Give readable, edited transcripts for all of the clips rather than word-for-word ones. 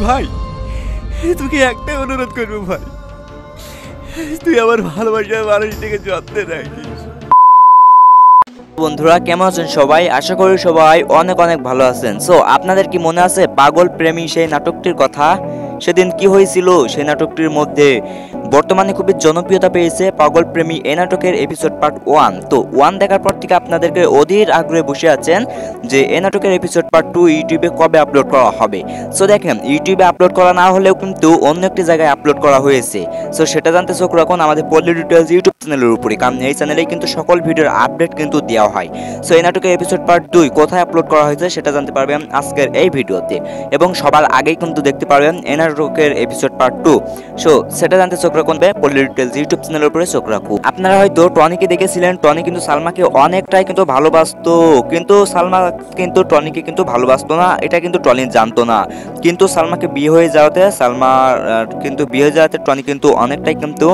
ভাই তোকে একটাই অনুরোধ করবো ভাই, তুই আমার ভালোবাসার মানুষটাকে যত্নে রাখিস। বন্ধুরা কেমন আছেন সবাই? আশা করি সবাই অনেক অনেক ভালো আছেন। সো আপনাদের কি মনে আছে পাগল প্রেমী সেই নাটকটির কথা? সেদিন কি হয়েছিল সেই নাটকটির মধ্যে? বর্তমানে খুবই জনপ্রিয়তা পেয়েছে পাগল প্রেমী এই নাটকের এপিসোড পার্ট 1। তো 1 দেখার পর থেকে আপনাদেরকে অধীর আগ্রহে বসে আছেন যে এই নাটকের এপিসোড পার্ট 2 ইউটিউবে কবে আপলোড করা হবে। সো দেখেন, ইউটিউবে আপলোড করা না হলেও কিন্তু অন্য একটি জায়গায় আপলোড করা হয়েছে। সো সেটা জানতে চোখ রাখুন আমাদের পল্লী ডিটেলস ইউটিউব চ্যানেলের উপরে, কারণ এই চ্যানেলেই কিন্তু সকল ভিডিওর আপডেট কিন্তু দেওয়া হয়। সো এই নাটকের এপিসোড পার্ট 2 কোথায় আপলোড করা হয়েছে সেটা জানতে পারবেন আজকের এই ভিডিওতে, এবং সবার আগেই কিন্তু দেখতে পারবেন এই নাটকের এপিসোড পার্ট 2। সো সেটা জানতে চোখ রাখুন পল্লী ডিটেলস ইউটিউব চ্যানেলের উপরে চোখ রাখুন। আপনারা হয়তো টনিকে দেখেছিলেন, টনি কিন্তু সালমাকে অনেকটাই কিন্তু ভালোবাসতো, কিন্তু সালমা কিন্তু টনিকে কিন্তু ভালোবাসতো না, এটা কিন্তু টনি জানতো না। কিন্তু সালমাকে বিয়ে হয়ে যাওয়াতে টনি কিন্তু অনেকটাই কিন্তু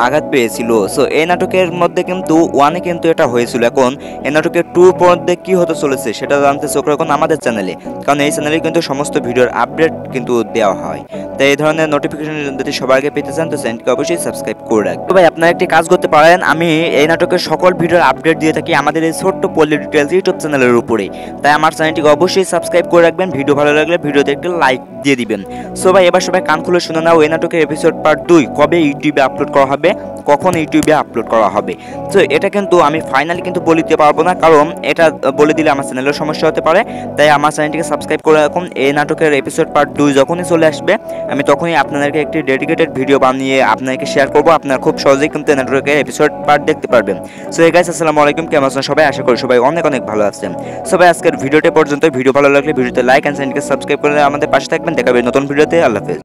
আঘাত পেয়েছিল। সো এই নাটকের মধ্যে কিন্তু 1 কিন্তু এটা হয়েছিল। এখন এই নাটকের 2 মধ্যে কি হতে চলেছে সেটা জানতে চোখ রাখুন আমাদের চ্যানেলে, কারণ এই চ্যানেলে কিন্তু সমস্ত ভিডিওর আপডেট কিন্তু দেওয়া হয়। তাই এই ধরনের নোটিফিকেশন যদি সবার আগে পেতে চান তো চ্যানেলকে অবশ্যই সাবস্ক্রাইব করে রাখবেন। ভাই আপনারা একটি কাজ করতে পারেন, আমি এই নাটকের সকল ভিডিওর আপডেট দিয়ে থাকি আমাদের এই ছোট্ট পল্লী ডিটেলস ইউটিউব চ্যানেলের উপরে। তাই আমার চ্যানেলটিকে অবশ্যই সাবস্ক্রাইব করে রাখবেন, ভিডিও ভালো লাগলে ভিডিওতে একটি লাইক দিয়ে দিবেন। সো ভাই এবার সবাই কান খুলে শুনে নাও, এই নাটকের এপিসোড পার্ট 2 কবে ইউটিউবে আপলোড করা হবে, কখন ইউটিউবে আপলোড করা হবে। তো এটা কিন্তু আমি ফাইনালি কিন্তু বলে দিতে পারবো না, কারণ এটা বলে দিলে আমার চ্যানেলের সমস্যা হতে পারে। তাই আমার চ্যানেলটিকে সাবস্ক্রাইব করে রাখুন। এই নাটকের এপিসোড পার্ট 2 যখনই চলে আসবে আমি তখনই আপনাদেরকে একটি ডেডিকেটেড ভিডিও বানিয়ে আপনাদেরকে শেয়ার করবো। আপনারা খুব সহজেই কিন্তু এই নাটকের এপিসোড পার্ট দেখতে পারবেন। সো এই গাইস, আসসালামু আলাইকুম, কেমন আছেন সবাই? আশা করি সবাই অনেক অনেক ভালো আছেন। সবাই আজকের ভিডিওটি পর্যন্ত। ভিডিও ভালো লাগলে ভিডিওতে লাইক এন্ড চ্যানেলকে সাবস্ক্রাইব করে আমাদের পাশে থাকবেন। দেখা হবে নতুন ভিডিওতে। আল্লাহ হাফেজ।